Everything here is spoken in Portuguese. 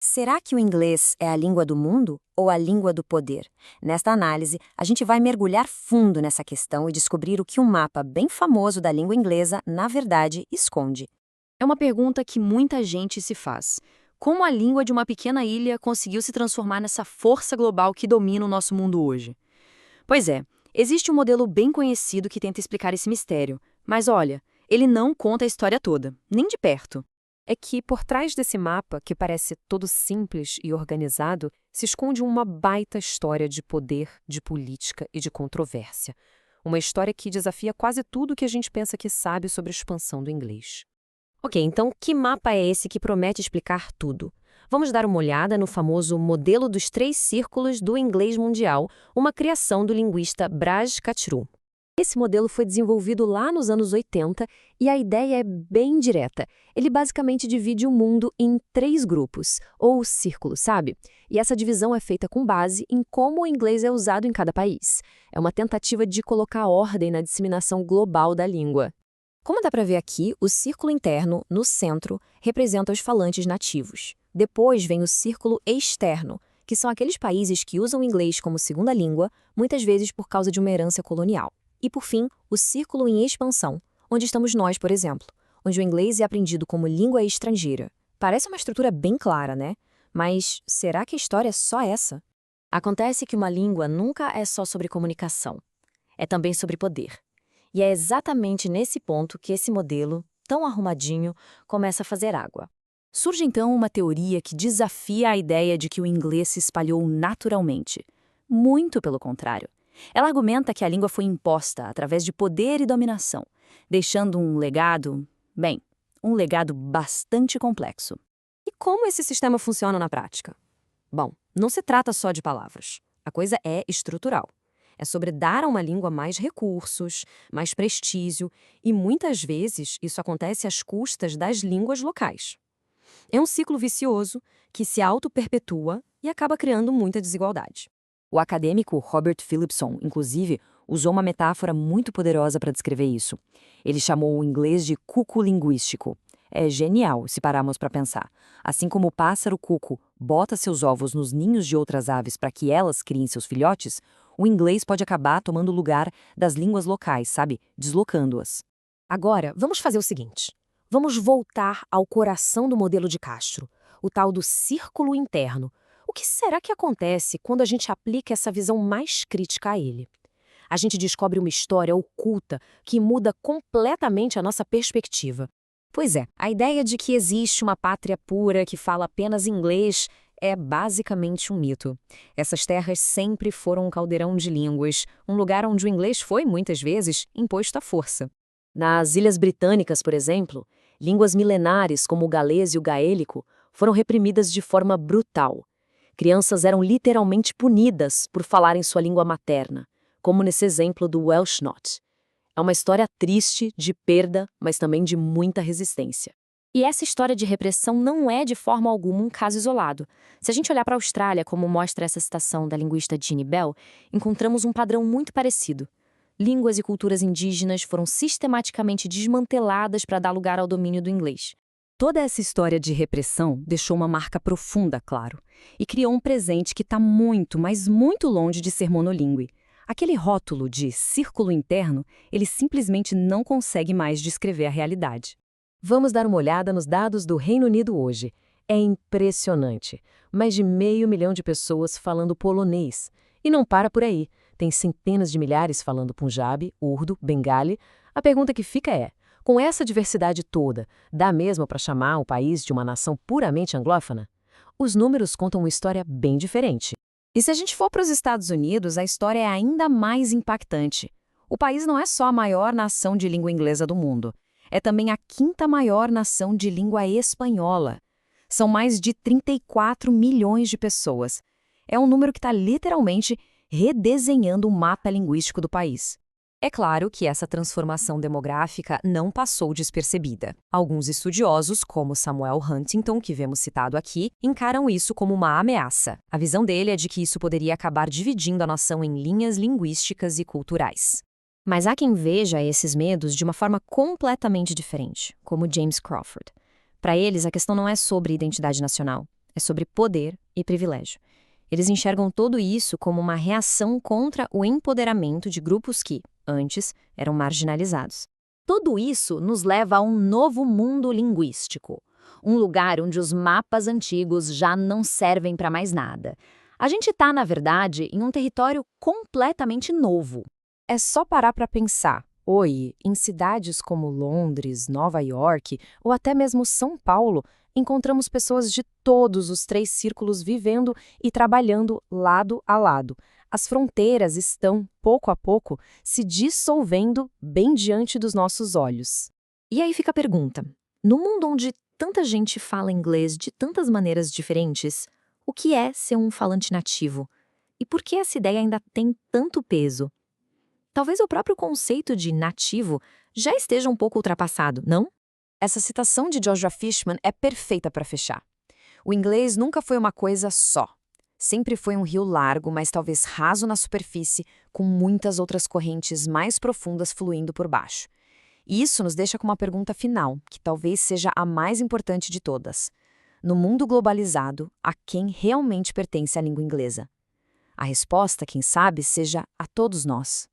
Será que o inglês é a língua do mundo ou a língua do poder? Nesta análise, a gente vai mergulhar fundo nessa questão e descobrir o que um mapa bem famoso da língua inglesa, na verdade, esconde. É uma pergunta que muita gente se faz. Como a língua de uma pequena ilha conseguiu se transformar nessa força global que domina o nosso mundo hoje? Pois é, existe um modelo bem conhecido que tenta explicar esse mistério. Mas olha, ele não conta a história toda, nem de perto. É que por trás desse mapa, que parece todo simples e organizado, se esconde uma baita história de poder, de política e de controvérsia. Uma história que desafia quase tudo que a gente pensa que sabe sobre a expansão do inglês. Ok, então que mapa é esse que promete explicar tudo? Vamos dar uma olhada no famoso modelo dos 3 círculos do inglês mundial, uma criação do linguista Braj Kachru. Esse modelo foi desenvolvido lá nos anos 80 e a ideia é bem direta. Ele basicamente divide o mundo em 3 grupos, ou círculos, sabe? E essa divisão é feita com base em como o inglês é usado em cada país. É uma tentativa de colocar ordem na disseminação global da língua. Como dá para ver aqui, o círculo interno, no centro, representa os falantes nativos. Depois vem o círculo externo, que são aqueles países que usam o inglês como segunda língua, muitas vezes por causa de uma herança colonial. E, por fim, o círculo em expansão, onde estamos nós, por exemplo, onde o inglês é aprendido como língua estrangeira. Parece uma estrutura bem clara, né? Mas será que a história é só essa? Acontece que uma língua nunca é só sobre comunicação. É também sobre poder. E é exatamente nesse ponto que esse modelo, tão arrumadinho, começa a fazer água. Surge então uma teoria que desafia a ideia de que o inglês se espalhou naturalmente. Muito pelo contrário. Ela argumenta que a língua foi imposta através de poder e dominação, deixando um legado, um legado bastante complexo. E como esse sistema funciona na prática? Bom, não se trata só de palavras. A coisa é estrutural. É sobre dar a uma língua mais recursos, mais prestígio, e muitas vezes isso acontece às custas das línguas locais. É um ciclo vicioso que se auto-perpetua e acaba criando muita desigualdade. O acadêmico Robert Phillipson, inclusive, usou uma metáfora muito poderosa para descrever isso. Ele chamou o inglês de cuco linguístico. É genial, se pararmos para pensar. Assim como o pássaro cuco bota seus ovos nos ninhos de outras aves para que elas criem seus filhotes, o inglês pode acabar tomando o lugar das línguas locais, sabe? Deslocando-as. Agora, vamos fazer o seguinte. Vamos voltar ao coração do modelo de Castro, o tal do círculo interno. O que será que acontece quando a gente aplica essa visão mais crítica a ele? A gente descobre uma história oculta que muda completamente a nossa perspectiva. Pois é, a ideia de que existe uma pátria pura que fala apenas inglês é basicamente um mito. Essas terras sempre foram um caldeirão de línguas, um lugar onde o inglês foi, muitas vezes, imposto à força. Nas Ilhas Britânicas, por exemplo, línguas milenares como o galês e o gaélico foram reprimidas de forma brutal. Crianças eram literalmente punidas por falarem sua língua materna, como nesse exemplo do Welsh Not. É uma história triste, de perda, mas também de muita resistência. E essa história de repressão não é de forma alguma um caso isolado. Se a gente olhar para a Austrália, como mostra essa citação da linguista Jeannie Bell, encontramos um padrão muito parecido. Línguas e culturas indígenas foram sistematicamente desmanteladas para dar lugar ao domínio do inglês. Toda essa história de repressão deixou uma marca profunda, claro, e criou um presente que está muito, mas muito longe de ser monolíngue. Aquele rótulo de círculo interno, ele simplesmente não consegue mais descrever a realidade. Vamos dar uma olhada nos dados do Reino Unido hoje. É impressionante. Mais de 500 mil de pessoas falando polonês. E não para por aí. Tem centenas de milhares falando Punjabi, Urdu, Bengali. A pergunta que fica é, com essa diversidade toda, dá mesmo para chamar o país de uma nação puramente anglófona? Os números contam uma história bem diferente. E se a gente for para os Estados Unidos, a história é ainda mais impactante. O país não é só a maior nação de língua inglesa do mundo. É também a 5ª maior nação de língua espanhola. São mais de 34 milhões de pessoas. É um número que está literalmente redesenhando o mapa linguístico do país. É claro que essa transformação demográfica não passou despercebida. Alguns estudiosos, como Samuel Huntington, que vemos citado aqui, encaram isso como uma ameaça. A visão dele é de que isso poderia acabar dividindo a nação em linhas linguísticas e culturais. Mas há quem veja esses medos de uma forma completamente diferente, como James Crawford. Para eles, a questão não é sobre identidade nacional, É sobre poder e privilégio. Eles enxergam tudo isso como uma reação contra o empoderamento de grupos que, antes, eram marginalizados. Tudo isso nos leva a um novo mundo linguístico. Um lugar onde os mapas antigos já não servem para mais nada. A gente está, na verdade, em um território completamente novo. É só parar para pensar. Oi, em cidades como Londres, Nova York ou até mesmo São Paulo, encontramos pessoas de todos os 3 círculos vivendo e trabalhando lado a lado. As fronteiras estão, pouco a pouco, se dissolvendo bem diante dos nossos olhos. E aí fica a pergunta: no mundo onde tanta gente fala inglês de tantas maneiras diferentes, o que é ser um falante nativo? E por que essa ideia ainda tem tanto peso? Talvez o próprio conceito de nativo já esteja um pouco ultrapassado, não? Essa citação de Joshua Fishman é perfeita para fechar. O inglês nunca foi uma coisa só. Sempre foi um rio largo, mas talvez raso na superfície, com muitas outras correntes mais profundas fluindo por baixo. E isso nos deixa com uma pergunta final, que talvez seja a mais importante de todas. No mundo globalizado, a quem realmente pertence a língua inglesa? A resposta, quem sabe, seja a todos nós.